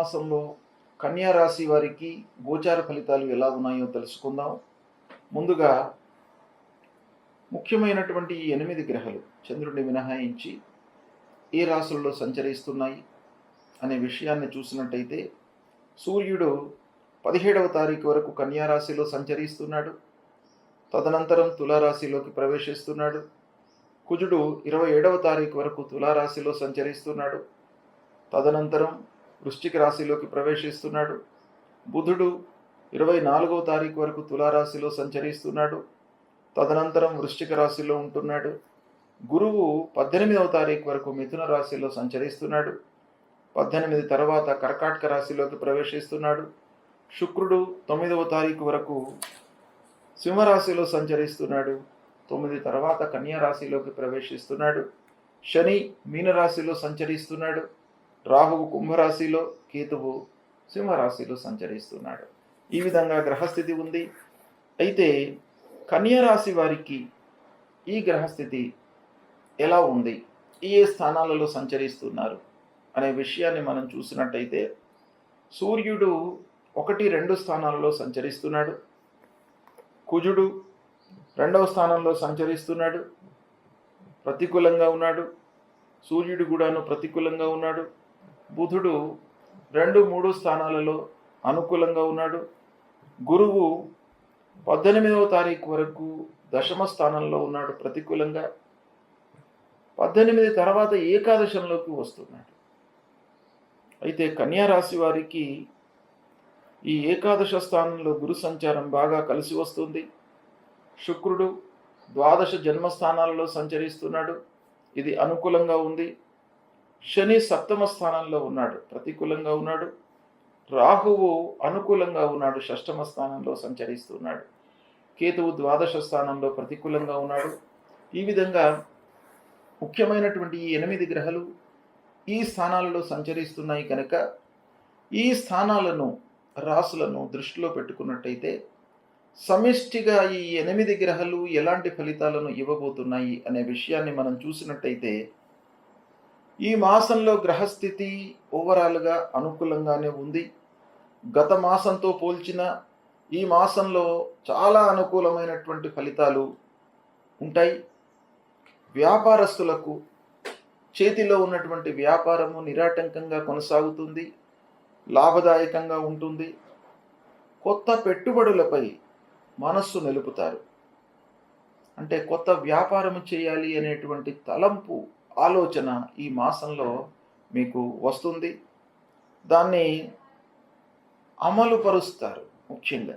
మాసంలో కన్యా రాశి వారికి గోచార ఫలితాలు ఎలా ఉన్నాయో తెలుసుకుందాం. ముందుగా ముఖ్యమైనటువంటి ఈ 8 గ్రహాలు చంద్రుడిని మినహాయించి ఏ రాశుల్లో సంచరిస్తున్నాయి అనే విషయాన్ని చూసినట్టయితే, సూర్యుడు 17వ తారీఖు వరకు కన్యా రాశిలో సంచరిస్తున్నాడు. తదనంతరం తులారాశిలోకి ప్రవేశిస్తున్నాడు. కుజుడు 27వ తారీఖు వరకు తులారాశిలో సంచరిస్తున్నాడు. తదనంతరం వృశ్చిక రాశిలోకి ప్రవేశిస్తున్నాడు. బుధుడు 24వ తారీఖు వరకు తులారాశిలో సంచరిస్తున్నాడు. తదనంతరం వృశ్చిక రాశిలో ఉంటున్నాడు. గురువు 18వ తారీఖు వరకు మిథున రాశిలో సంచరిస్తున్నాడు. 18 తర్వాత కర్కాటక రాశిలోకి ప్రవేశిస్తున్నాడు. శుక్రుడు 9వ తారీఖు వరకు సింహరాశిలో సంచరిస్తున్నాడు. 9 తర్వాత కన్యా రాశిలోకి ప్రవేశిస్తున్నాడు. శని మీనరాశిలో సంచరిస్తున్నాడు. రాహువు కుంభరాశిలో, కేతువు సింహరాశిలో సంచరిస్తున్నాడు. ఈ విధంగా గ్రహస్థితి ఉంది. అయితే కన్యా రాశి వారికి ఈ గ్రహస్థితి ఎలా ఉంది, ఏ స్థానాలలో సంచరిస్తున్నారు అనే విషయాన్ని మనం చూసినట్టయితే, సూర్యుడు 1, 2 స్థానాలలో సంచరిస్తున్నాడు. కుజుడు 2వ స్థానంలో సంచరిస్తున్నాడు, ప్రతికూలంగా ఉన్నాడు. సూర్యుడు కూడాను ప్రతికూలంగా ఉన్నాడు. బుధుడు 2, 3 స్థానాలలో అనుకూలంగా ఉన్నాడు. గురువు 18వ తారీఖు వరకు దశమ స్థానంలో ఉన్నాడు ప్రతికూలంగా. 18 తర్వాత ఏకాదశంలోకి వస్తున్నాడు. అయితే కన్యా రాశి వారికి ఈ ఏకాదశ స్థానంలో గురు సంచారం బాగా కలిసి వస్తుంది. శుక్రుడు ద్వాదశ జన్మస్థానాలలో సంచరిస్తున్నాడు, ఇది అనుకూలంగా ఉంది. శని 7వ స్థానంలో ఉన్నాడు, ప్రతికూలంగా ఉన్నాడు. రాహువు అనుకూలంగా ఉన్నాడు, 6వ స్థానంలో సంచరిస్తున్నాడు. కేతువు ద్వాదశ స్థానంలో ప్రతికూలంగా ఉన్నాడు. ఈ విధంగా ముఖ్యమైనటువంటి ఈ 8 గ్రహాలు ఈ స్థానాలలో సంచరిస్తున్నాయి కనుక, ఈ స్థానాలను, రాశులను దృష్టిలో పెట్టుకున్నట్టయితే సమిష్టిగా ఈ 8 గ్రహాలు ఎలాంటి ఫలితాలను ఇవ్వబోతున్నాయి అనే విషయాన్ని మనం చూసినట్టయితే, ఈ మాసంలో గ్రహస్థితి ఓవరాల్గా అనుకూలంగానే ఉంది. గత మాసంతో పోల్చిన ఈ మాసంలో చాలా అనుకూలమైనటువంటి ఫలితాలు ఉంటాయి. వ్యాపారస్తులకు చేతిలో ఉన్నటువంటి వ్యాపారము నిరాటంకంగా కొనసాగుతుంది, లాభదాయకంగా ఉంటుంది. కొత్త పెట్టుబడులపై మనస్సు నిలుపుతారు. అంటే కొత్త వ్యాపారము చేయాలి అనేటువంటి తలంపు, ఆలోచన ఈ మాసంలో మీకు వస్తుంది. దాన్ని అమలు పరుస్తారు. ముఖ్యంగా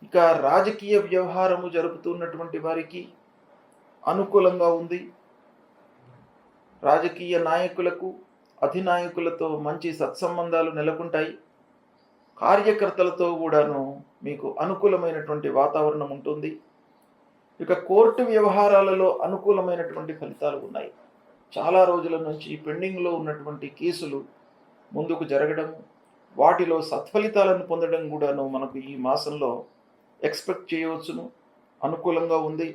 ఇక రాజకీయ వ్యవహారము జరుపుతున్నటువంటి వారికి అనుకూలంగా ఉంది. రాజకీయ నాయకులకు, అధినాయకులతో మంచి సత్సంబంధాలు నెలకొంటాయి. కార్యకర్తలతో కూడాను మీకు అనుకూలమైనటువంటి వాతావరణం ఉంటుంది. ఇక కోర్టు వ్యవహారాలలో అనుకూలమైనటువంటి ఫలితాలు ఉన్నాయి. చాలా రోజుల నుంచి పెండింగ్లో ఉన్నటువంటి కేసులు ముందుకు జరగడం, వాటిలో సత్ఫలితాలను పొందడం కూడాను మనకు ఈ మాసంలో ఎక్స్పెక్ట్ చేయవచ్చును. అనుకూలంగా ఉంది.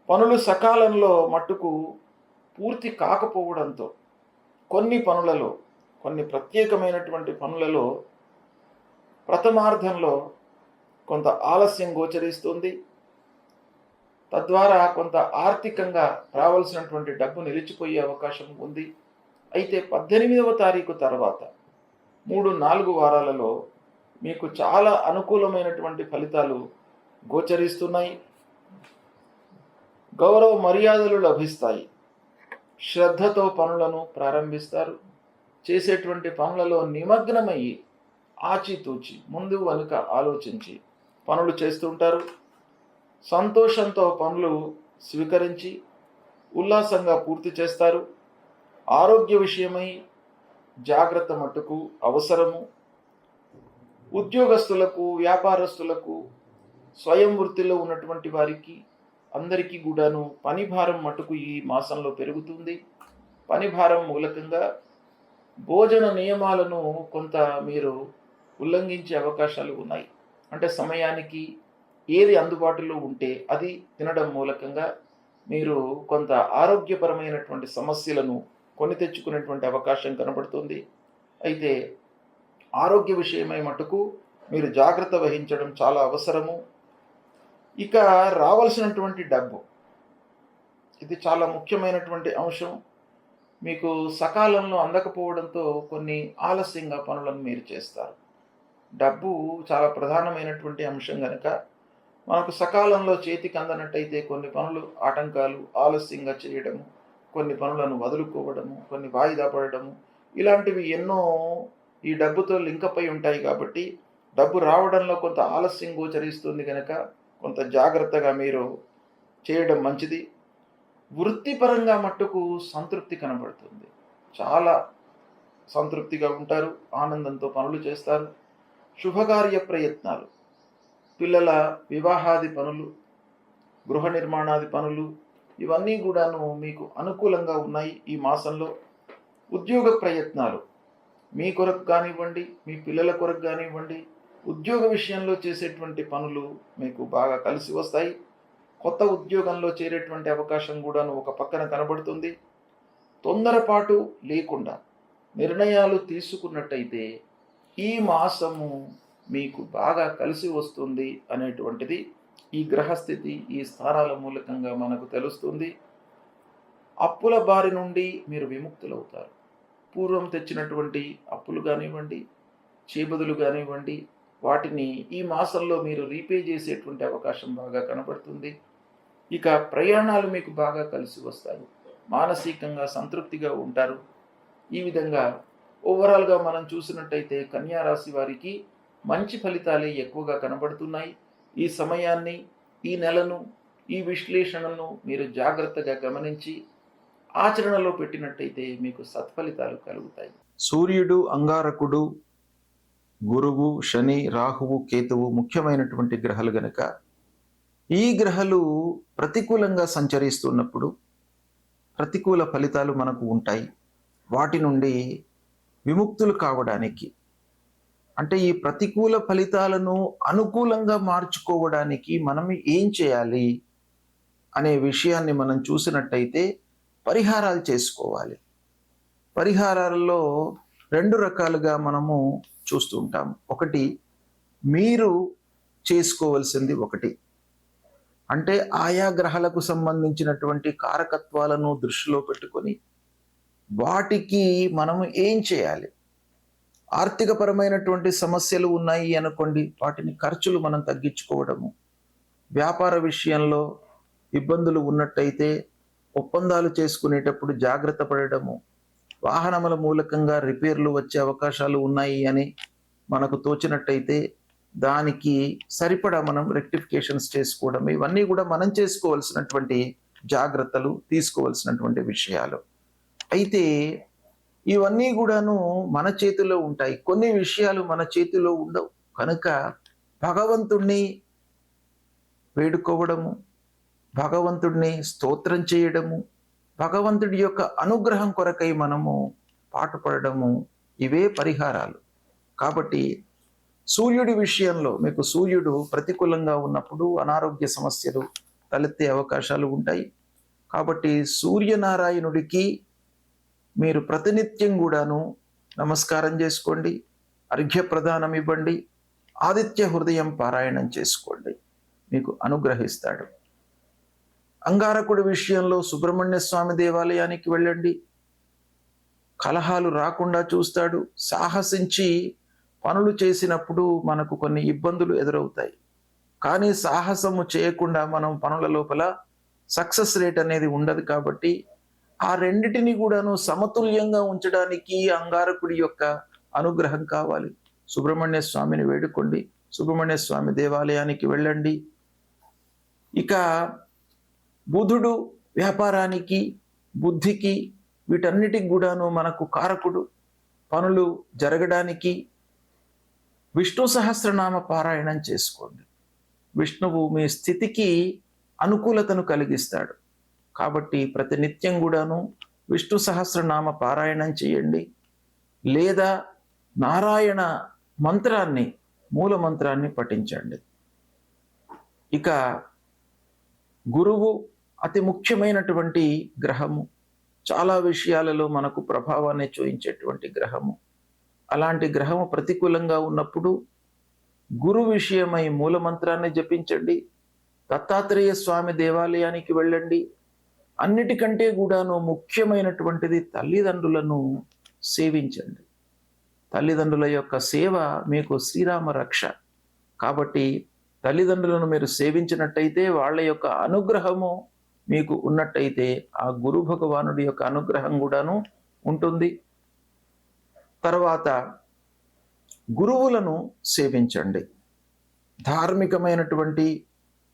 పనులు సకాలంలో మట్టుకు పూర్తి కాకపోవడంతో కొన్ని పనులలో, కొన్ని ప్రత్యేకమైనటువంటి పనులలో ప్రథమార్థంలో కొంత ఆలస్యం గోచరిస్తుంది. తద్వారా కొంత ఆర్థికంగా రావాల్సినటువంటి డబ్బు నిలిచిపోయే అవకాశం ఉంది. అయితే 18వ తారీఖు తర్వాత 3-4 వారాలలో మీకు చాలా అనుకూలమైనటువంటి ఫలితాలు గోచరిస్తున్నాయి. గౌరవ మర్యాదలు లభిస్తాయి. శ్రద్ధతో పనులను ప్రారంభిస్తారు. చేసేటువంటి పనులలో నిమగ్నమయ్యి ఆచితూచి ముందు వెనుక ఆలోచించి పనులు చేస్తుంటారు. సంతోషంతో పనులు స్వీకరించి ఉల్లాసంగా పూర్తి చేస్తారు. ఆరోగ్య విషయమై జాగ్రత్త మట్టుకు అవసరము. ఉద్యోగస్తులకు, వ్యాపారస్తులకు, స్వయం వృత్తిలో ఉన్నటువంటి వారికి అందరికీ కూడాను పని భారం మట్టుకు ఈ మాసంలో పెరుగుతుంది. పని భారం మూలకంగా భోజన నియమాలను కొంత మీరు ఉల్లంఘించే అవకాశాలు ఉన్నాయి. అంటే సమయానికి ఏది అందుబాటులో ఉంటే అది తినడం మూలకంగా మీరు కొంత ఆరోగ్యపరమైనటువంటి సమస్యలను కొని తెచ్చుకునేటువంటి అవకాశం కనబడుతుంది. అయితే ఆరోగ్య విషయమై మటుకు మీరు జాగ్రత్త వహించడం చాలా అవసరము. ఇక రావాల్సినటువంటి డబ్బు, ఇది చాలా ముఖ్యమైనటువంటి అంశం. మీకు సకాలంలో అందకపోవడంతో కొన్ని ఆలస్యంగా పనులను మీరు చేస్తారు. డబ్బు చాలా ప్రధానమైనటువంటి అంశం కనుక మనకు సకాలంలో చేతికి అందనట్టయితే కొన్ని పనులు ఆటంకాలు, ఆలస్యంగా చేయడము, కొన్ని పనులను వదులుకోవడము, కొన్ని వాయిదా పడడము, ఇలాంటివి ఎన్నో ఈ డబ్బుతో లింకప్ అయి ఉంటాయి. కాబట్టి డబ్బు రావడంలో కొంత ఆలస్యం గోచరిస్తుంది కనుక కొంత జాగ్రత్తగా మీరు చేయడం మంచిది. వృత్తిపరంగా మట్టుకు సంతృప్తి కనబడుతుంది. చాలా సంతృప్తిగా ఉంటారు, ఆనందంతో పనులు చేస్తారు. శుభకార్య ప్రయత్నాలు, పిల్లల వివాహాది పనులు, గృహ నిర్మాణాది పనులు, ఇవన్నీ కూడాను మీకు అనుకూలంగా ఉన్నాయి ఈ మాసంలో. ఉద్యోగ ప్రయత్నాలు, మీ కొరకు కానివ్వండి, మీ పిల్లల కొరకు కానివ్వండి, ఉద్యోగ విషయంలో చేసేటువంటి పనులు మీకు బాగా కలిసి వస్తాయి. కొత్త ఉద్యోగంలో చేరేటువంటి అవకాశం కూడాను ఒక పక్కన కనబడుతుంది. తొందరపాటు లేకుండా నిర్ణయాలు తీసుకున్నట్టయితే ఈ మాసము మీకు బాగా కలిసి వస్తుంది అనేటువంటిది ఈ గ్రహస్థితి, ఈ స్థానాల మూలకంగా మనకు తెలుస్తుంది. అప్పుల బారి నుండి మీరు విముక్తులవుతారు. పూర్వం తెచ్చినటువంటి అప్పులు కానివ్వండి, చేబదులు కానివ్వండి, వాటిని ఈ మాసంలో మీరు రీపే చేసేటువంటి అవకాశం బాగా కనబడుతుంది. ఇక ప్రయాణాలు మీకు బాగా కలిసి వస్తాయి. మానసికంగా సంతృప్తిగా ఉంటారు. ఈ విధంగా ఓవరాల్గా మనం చూసినట్టయితే కన్యా రాశి వారికి మంచి ఫలితాలే ఎక్కువగా కనబడుతున్నాయి. ఈ సమయాన్ని, ఈ నెలను, ఈ విశ్లేషణను మీరు జాగ్రత్తగా గమనించి ఆచరణలో పెట్టినట్టయితే మీకు సత్ఫలితాలు కలుగుతాయి. సూర్యుడు, అంగారకుడు, గురువు, శని, రాహువు, కేతువు ముఖ్యమైనటువంటి గ్రహాలు గనక ఈ గ్రహాలు ప్రతికూలంగా సంచరిస్తున్నప్పుడు ప్రతికూల ఫలితాలు మనకు ఉంటాయి. వాటి నుండి విముక్తులు కావడానికి, అంటే ఈ ప్రతికూల ఫలితాలను అనుకూలంగా మార్చుకోవడానికి మనం ఏం చేయాలి అనే విషయాన్ని మనం చూసినట్టయితే పరిహారాలు చేసుకోవాలి. పరిహారాలలో 2 రకాలుగా మనము చూస్తూ ఉంటాం. ఒకటి, మీరు చేసుకోవలసింది ఒకటి, అంటే ఆయా గ్రహాలకు సంబంధించినటువంటి కారకత్వాలను దృష్టిలో పెట్టుకొని వాటికి మనము ఏం చేయాలి. ఆర్థికపరమైనటువంటి సమస్యలు ఉన్నాయి అనుకోండి, వాటిని ఖర్చులు మనం తగ్గించుకోవడము. వ్యాపార విషయంలో ఇబ్బందులు ఉన్నట్టయితే ఒప్పందాలు చేసుకునేటప్పుడు జాగ్రత్త పడడము. వాహనముల మూలకంగా రిపేర్లు వచ్చే అవకాశాలు ఉన్నాయి అని మనకు తోచినట్టయితే దానికి సరిపడా మనం రెక్టిఫికేషన్స్ చేసుకోవడం, ఇవన్నీ కూడా మనం చేసుకోవాల్సినటువంటి జాగ్రత్తలు, తీసుకోవాల్సినటువంటి విషయాలు. అయితే ఇవన్నీ కూడాను మన చేతిలో ఉంటాయి. కొన్ని విషయాలు మన చేతిలో ఉండవు కనుక భగవంతుణ్ణి వేడుకోవడము, భగవంతుడిని స్తోత్రం చేయడము, భగవంతుడి యొక్క అనుగ్రహం కొరకై మనము పాటుపడము, ఇవే పరిహారాలు. కాబట్టి సూర్యుడి విషయంలో మీకు సూర్యుడు ప్రతికూలంగా ఉన్నప్పుడు అనారోగ్య సమస్యలు తలెత్తే అవకాశాలు ఉంటాయి. కాబట్టి సూర్యనారాయణుడికి మీరు ప్రతినిత్యం కూడాను నమస్కారం చేసుకోండి, అర్ఘ్య ప్రదానం ఇవ్వండి, ఆదిత్య హృదయం పారాయణం చేసుకోండి, మీకు అనుగ్రహిస్తాడు. అంగారకుడి విషయంలో సుబ్రహ్మణ్య స్వామి దేవాలయానికి వెళ్ళండి, కలహాలు రాకుండా చూస్తాడు. సాహసించి పనులు చేసినప్పుడు మనకు కొన్ని ఇబ్బందులు ఎదురవుతాయి, కానీ సాహసము చేయకుండా మనం పనుల లోపల సక్సెస్ రేట్ అనేది ఉండదు. కాబట్టి ఆ రెండిటిని కూడాను సమతుల్యంగా ఉంచడానికి అంగారకుడి యొక్క అనుగ్రహం కావాలి. సుబ్రహ్మణ్య స్వామిని వేడుకోండి, సుబ్రహ్మణ్య స్వామి దేవాలయానికి వెళ్ళండి. ఇక బుధుడు వ్యాపారానికి, బుద్ధికి, వీటన్నిటికి కూడాను మనకు కారకుడు. పనులు జరగడానికి విష్ణు సహస్రనామ పారాయణం చేసుకోండి. విష్ణువు మీ స్థితికి అనుకూలతను కలిగిస్తాడు. కాబట్టి ప్రతినిత్యం కూడాను విష్ణు సహస్రనామ పారాయణం చేయండి, లేదా నారాయణ మంత్రాన్ని, మూల మంత్రాన్ని పఠించండి. ఇక గురువు అతి ముఖ్యమైనటువంటి గ్రహము, చాలా విషయాలలో మనకు ప్రభావాన్ని చూయించేటువంటి గ్రహము. అలాంటి గ్రహము ప్రతికూలంగా ఉన్నప్పుడు గురు విషయమై మూలమంత్రాన్ని జపించండి. దత్తాత్రేయ స్వామి దేవాలయానికి వెళ్ళండి. అన్నిటికంటే కూడాను ముఖ్యమైనటువంటిది తల్లిదండ్రులను సేవించండి. తల్లిదండ్రుల యొక్క సేవ మీకు శ్రీరామ రక్ష. కాబట్టి తల్లిదండ్రులను మీరు సేవించినట్టయితే వాళ్ళ యొక్క అనుగ్రహము మీకు ఉన్నట్టయితే ఆ గురు భగవానుడి యొక్క అనుగ్రహం కూడాను ఉంటుంది. తర్వాత గురువులను సేవించండి. ధార్మికమైనటువంటి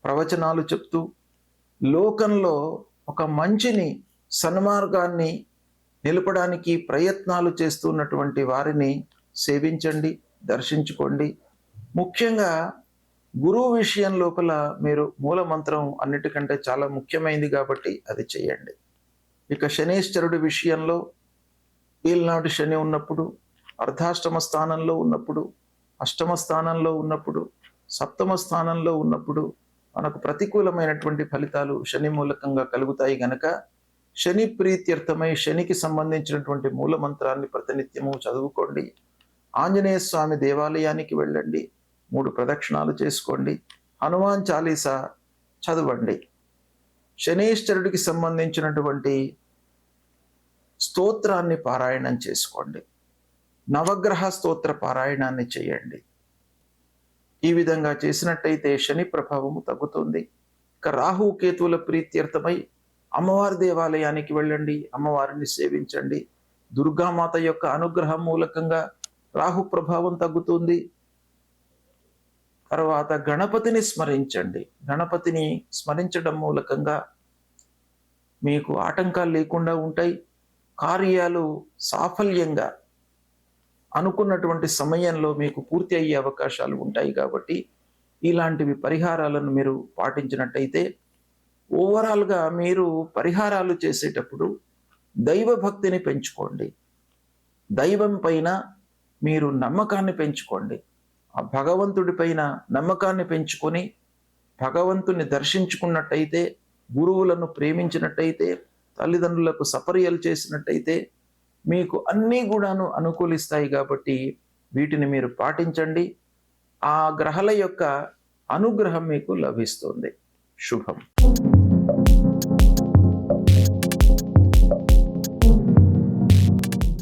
ప్రవచనాలు చెప్తూ లోకంలో ఒక మంచిని సన్మార్గాన్ని నిలపడానికి ప్రయత్నాలు చేస్తున్నటువంటి వారిని సేవించండి, దర్శించుకోండి. ముఖ్యంగా గురువు విషయం లోపల మీరు మూలమంత్రం అన్నిటికంటే చాలా ముఖ్యమైనది కాబట్టి అది చేయండి. ఇక శనీశ్వరుడి విషయంలో ఈల్నాటి శని ఉన్నప్పుడు, అర్ధాష్టమ స్థానంలో ఉన్నప్పుడు, అష్టమ స్థానంలో ఉన్నప్పుడు, సప్తమ స్థానంలో ఉన్నప్పుడు మనకు ప్రతికూలమైనటువంటి ఫలితాలు శని మూలకంగా కలుగుతాయి గనక శని ప్రీత్యర్థమై శనికి సంబంధించినటువంటి మూలమంత్రాన్ని ప్రతినిత్యము చదువుకోండి. ఆంజనేయ స్వామి దేవాలయానికి వెళ్ళండి, 3 ప్రదక్షిణాలు చేసుకోండి, హనుమాన్ చాలీసా చదవండి. శనీశ్వరుడికి సంబంధించినటువంటి స్తోత్రాన్ని పారాయణం చేసుకోండి. నవగ్రహ స్తోత్ర పారాయణాన్ని చేయండి. ఈ విధంగా చేసినట్టయితే శని ప్రభావము తగ్గుతుంది. ఇక రాహు కేతువుల ప్రీత్యర్థమై అమ్మవారి దేవాలయానికి వెళ్ళండి, అమ్మవారిని సేవించండి. దుర్గామాత యొక్క అనుగ్రహం మూలకంగా రాహు ప్రభావం తగ్గుతుంది. తర్వాత గణపతిని స్మరించండి. గణపతిని స్మరించడం మూలకంగా మీకు ఆటంకాలు లేకుండా ఉంటాయి. కార్యాలు సాఫల్యంగా అనుకున్నటువంటి సమయంలో మీకు పూర్తి అయ్యే అవకాశాలు ఉంటాయి. కాబట్టి ఇలాంటివి పరిహారాలను మీరు పాటించినట్టయితే ఓవరాల్గా మీరు పరిహారాలు చేసేటప్పుడు దైవ భక్తిని పెంచుకోండి. దైవం పైన మీరు నమ్మకాన్ని పెంచుకోండి. ఆ భగవంతుడి పైన నమ్మకాన్ని పెంచుకొని భగవంతుని దర్శించుకున్నట్టయితే, గురువులను ప్రేమించినట్టయితే, తల్లిదండ్రులకు సపర్యలు చేసినట్టయితే మీకు అన్నీ కూడాను అనుకూలిస్తాయి. కాబట్టి వీటిని మీరు పాటించండి. ఆ గ్రహాల యొక్క అనుగ్రహం మీకు లభిస్తుంది. శుభం.